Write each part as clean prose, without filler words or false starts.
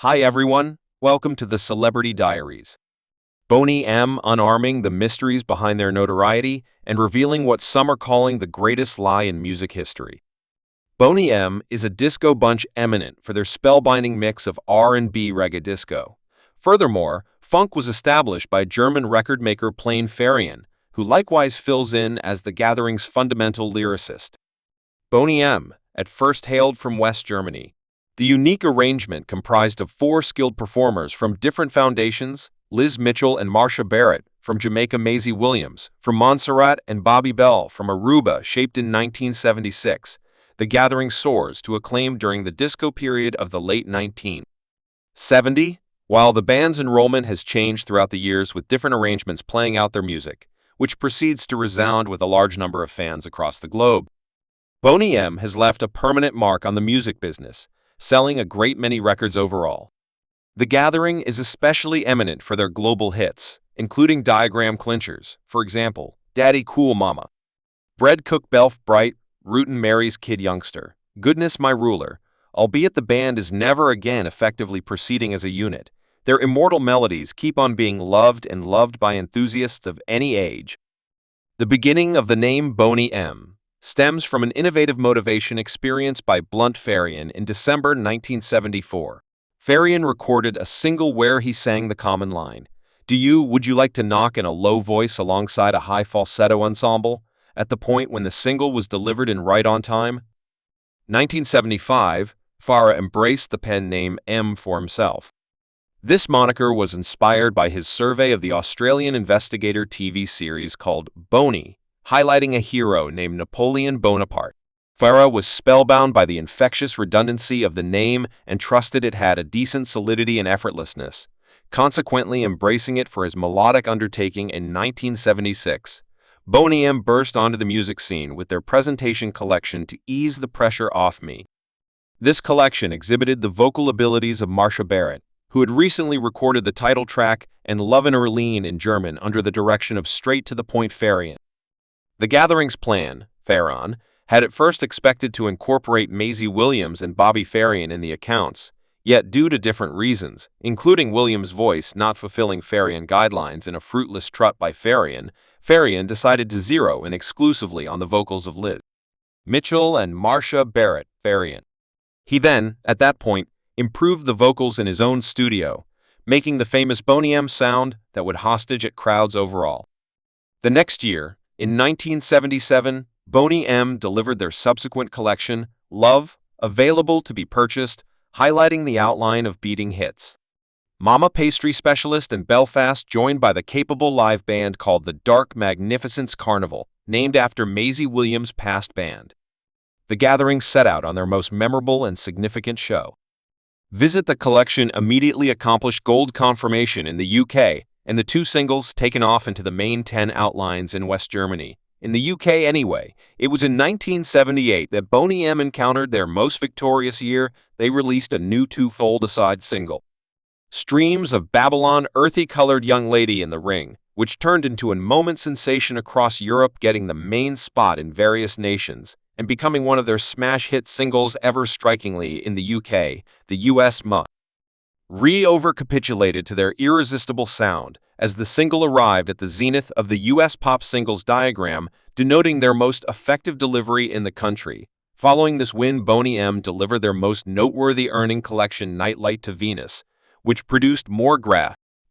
Hi everyone, welcome to the Celebrity Diaries. Boney M unarming the mysteries behind their notoriety and revealing what some are calling the greatest lie in music history. Boney M is a disco bunch eminent for their spellbinding mix of R&B reggae disco. Furthermore, funk was established by German record maker Plain Farian, who likewise fills in as the gathering's fundamental lyricist. Boney M, at first hailed from West Germany. The unique arrangement comprised of four skilled performers from different foundations, Liz Mitchell and Marsha Barrett, from Jamaica Maisie Williams, from Montserrat and Bobby Bell, from Aruba, shaped in 1976. The gathering soars to acclaim during the disco period of the late 1970s. While the band's enrollment has changed throughout the years with different arrangements playing out their music, which proceeds to resound with a large number of fans across the globe. Boney M has left a permanent mark on the music business, selling a great many records overall. The gathering is especially eminent for their global hits, including diagram clinchers, for example, Daddy Cool Mama, Bread Cook Belf Bright, Rootin' Mary's Kid Youngster, Goodness My Ruler. Albeit the band is never again effectively proceeding as a unit, their immortal melodies keep on being loved and loved by enthusiasts of any age. The beginning of the name Boney M stems from an innovative motivation experienced by Blunt Farian in December 1974. Farian recorded a single where he sang the common line, would you like to knock in a low voice alongside a high falsetto ensemble, at the point when the single was delivered in right on time? 1975, Farah embraced the pen name M for himself. This moniker was inspired by his survey of the Australian investigator TV series called Boney, highlighting a hero named Napoleon Bonapart. Farah was spellbound by the infectious redundancy of the name and trusted it had a decent solidity and effortlessness, consequently embracing it for his melodic undertaking in 1976. Boney M burst onto the music scene with their presentation collection To Ease the Pressure Off Me. This collection exhibited the vocal abilities of Marsha Barrett, who had recently recorded the title track and Lovin' Erline in German under the direction of straight-to-the-point Farian. The gathering's plan, Farah, had at first expected to incorporate Maisie Williams and Bobby Farian in the accounts, yet due to different reasons, including Williams' voice not fulfilling Farian guidelines and a fruitless trot by Farian decided to zero in exclusively on the vocals of Liz Mitchell and Marsha Barrett Farian. He then, at that point, improved the vocals in his own studio, making the famous Boney M sound that would hostage at crowds overall. The next year, in 1977, Boney M delivered their subsequent collection, Love, available to be purchased, highlighting the outline of beating hits. Mama Pastry Specialist in Belfast joined by the capable live band called the Dark Magnificence Carnival, named after Maisie Williams' past band. The gathering set out on their most memorable and significant show. Visit the collection immediately accomplished gold confirmation in the UK, and the two singles taken off into the main 10 outlines in West Germany. In the UK anyway, it was in 1978 that Boney M encountered their most victorious year. They released a new two-fold-aside single, Streams of Babylon, Earthy-Colored Young Lady in the Ring, which turned into a moment sensation across Europe, getting the main spot in various nations, and becoming one of their smash hit singles ever. Strikingly, in the UK, the US over-capitulated to their irresistible sound, as the single arrived at the zenith of the US pop singles diagram, denoting their most effective delivery in the country. Following this win, Boney M delivered their most noteworthy earning collection, Nightlight to Venus, which produced more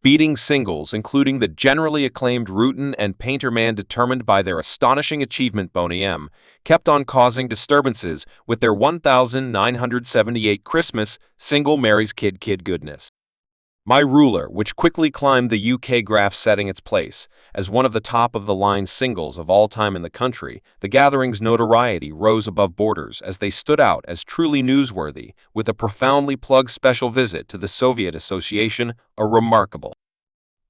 beating singles, including the generally acclaimed Rootin' and Painter Man. Determined by their astonishing achievement, Boney M kept on causing disturbances with their 1978 Christmas single Mary's Kid Goodness My Ruler, which quickly climbed the UK graph, setting its place as one of the top-of-the-line singles of all time in the country. The gathering's notoriety rose above borders as they stood out as truly newsworthy, with a profoundly plugged special visit to the Soviet Association, a remarkable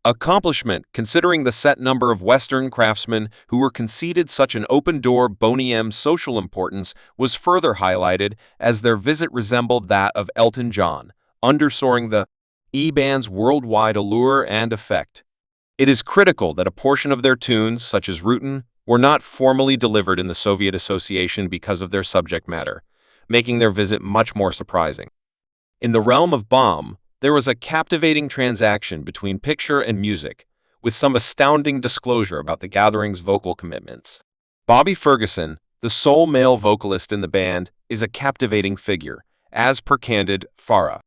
accomplishment considering the set number of Western craftsmen who were conceded such an open door. Boney M's social importance was further highlighted as their visit resembled that of Elton John, underscoring the E-band's worldwide allure and effect. It is critical that a portion of their tunes, such as Rootin', were not formally delivered in the Soviet Association because of their subject matter, making their visit much more surprising. In the realm of bomb, There was a captivating transaction between picture and music, with some astounding disclosure about the gathering's vocal commitments. Bobby Ferguson, the sole male vocalist in the band, is a captivating figure, as per candid Farah.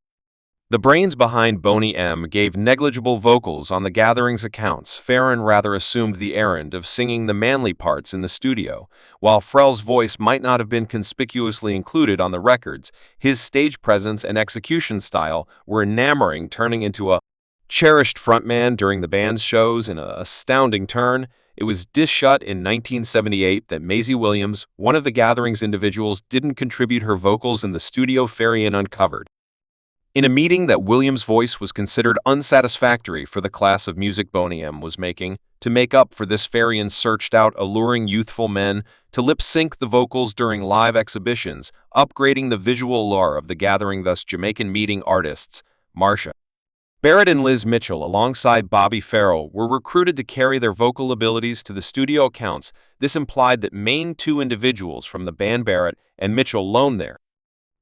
The brains behind Boney M gave negligible vocals on the gathering's accounts. Farah rather assumed the errand of singing the manly parts in the studio. While Frell's voice might not have been conspicuously included on the records, his stage presence and execution style were enamoring, turning into a cherished frontman during the band's shows in an astounding turn. It was shut in 1978 that Maisie Williams, one of the gathering's individuals, didn't contribute her vocals in the studio. Farah uncovered in a meeting that Williams' voice was considered unsatisfactory for the class of music Boney M was making. To make up for this, Farah searched out alluring youthful men to lip-sync the vocals during live exhibitions, upgrading the visual allure of the gathering. Thus, Jamaican meeting artists Marsha Barrett and Liz Mitchell, alongside Bobby Farrell, were recruited to carry their vocal abilities to the studio accounts. This implied that main two individuals from the band, Barrett and Mitchell, loaned their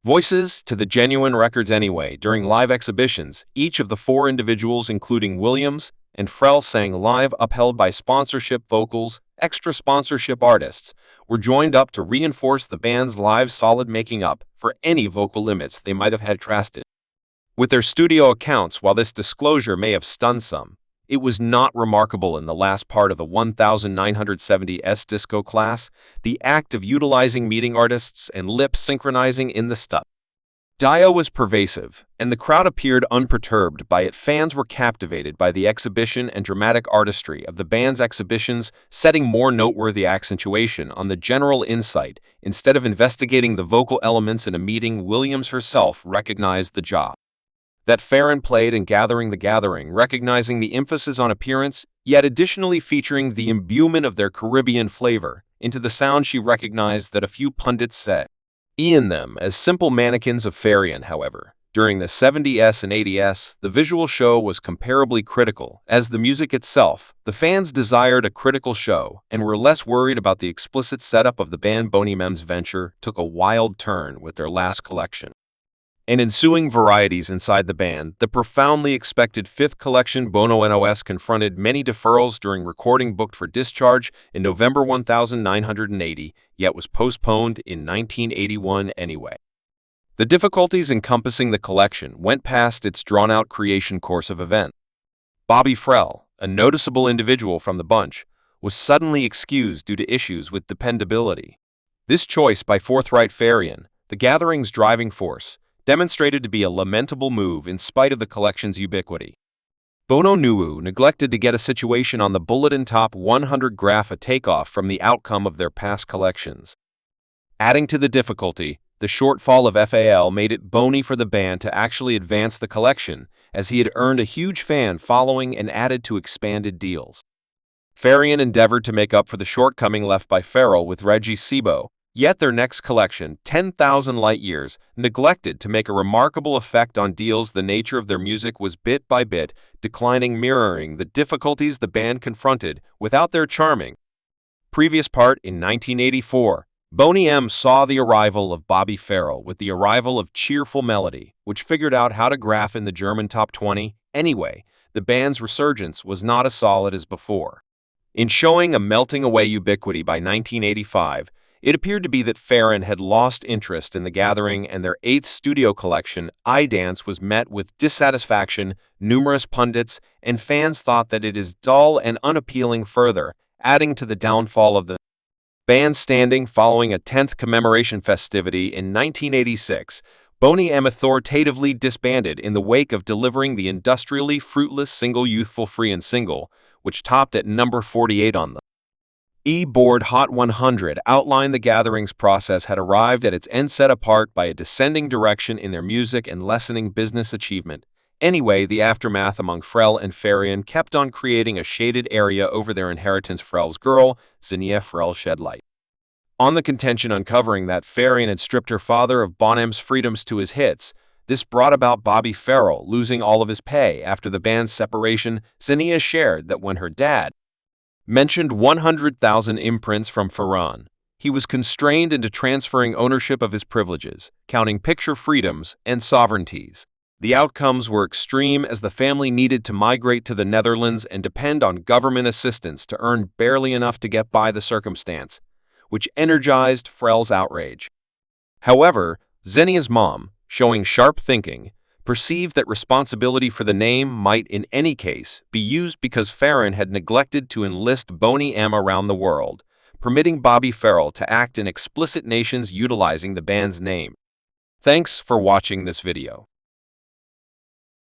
voices to the genuine records anyway. During live exhibitions, each of the four individuals, including Williams and Frell, sang live, upheld by sponsorship vocals. Extra sponsorship artists were joined up to reinforce the band's live solid, making up for any vocal limits they might have had trasted with their studio accounts. While this disclosure may have stunned some, it was not remarkable. In the last part of the 1970s disco class, the act of utilizing meeting artists and lip-synchronizing in the studio was pervasive, and the crowd appeared unperturbed by it. Fans were captivated by the exhibition and dramatic artistry of the band's exhibitions, setting more noteworthy accentuation on the general insight. Instead of investigating the vocal elements in a meeting, Williams herself recognized the job that Farah played in gathering the gathering, recognizing the emphasis on appearance, yet additionally featuring the imbuement of their Caribbean flavor into the sound. She recognized that a few pundits saw in them as simple mannequins of Farah. However, during the 70s and 80s, the visual show was comparably critical as the music itself. The fans desired a critical show and were less worried about the explicit setup of the band. Boney M's venture took a wild turn with their last collection and ensuing varieties inside the band. The profoundly expected fifth collection, Bono NOS, confronted many deferrals during recording, booked for discharge in November 1980, yet was postponed in 1981 anyway. The difficulties encompassing the collection went past its drawn-out creation course of events. Bobby Frell, a noticeable individual from the bunch, was suddenly excused due to issues with dependability. This choice by forthright Farah, the gathering's driving force, demonstrated to be a lamentable move in spite of the collection's ubiquity. Bono neglected to get a situation on the Bulletin Top 100 graph, a takeoff from the outcome of their past collections. Adding to the difficulty, the shortfall of FAL made it bony for the band to actually advance the collection, as he had earned a huge fan following and added to expanded deals. Farah endeavored to make up for the shortcoming left by Farrell with Reggie Sebo, yet their next collection, 10,000 Light Years, neglected to make a remarkable effect on deals. The nature of their music was bit by bit declining, mirroring the difficulties the band confronted without their charming previous part. In 1984, Boney M saw the arrival of Bobby Farrell with the arrival of Cheerful Melody, which figured out how to graph in the German top 20. Anyway, the band's resurgence was not as solid as before. In showing a melting away ubiquity by 1985, it appeared to be that Farah had lost interest in the gathering, and their eighth studio collection, I Dance, was met with dissatisfaction. Numerous pundits and fans thought that it is dull and unappealing, further adding to the downfall of the band. Standing following a 10th commemoration festivity in 1986, Boney M authoritatively disbanded in the wake of delivering the industrially fruitless single Youthful Free and Single, which topped at number 48 on the E-Board Hot 100. Outline: the gathering's process had arrived at its end, set apart by a descending direction in their music and lessening business achievement. Anyway, the aftermath among Frell and Farah kept on creating a shaded area over their inheritance. Frell's girl, Zinnia Frell, shed light on the contention, uncovering that Farah had stripped her father of Bonham's freedoms to his hits. This brought about Bobby Farrell losing all of his pay. After the band's separation, Zinnia shared that when her dad mentioned 100,000 imprints from Farah, he was constrained into transferring ownership of his privileges, counting picture freedoms and sovereignties. The outcomes were extreme as the family needed to migrate to the Netherlands and depend on government assistance to earn barely enough to get by the circumstance, which energized Frel's outrage. However, Xenia's mom, showing sharp thinking, perceived that responsibility for the name might in any case be used because Farah had neglected to enlist Boney M around the world, permitting Bobby Farrell to act in explicit nations utilizing the band's name. Thanks for watching this video.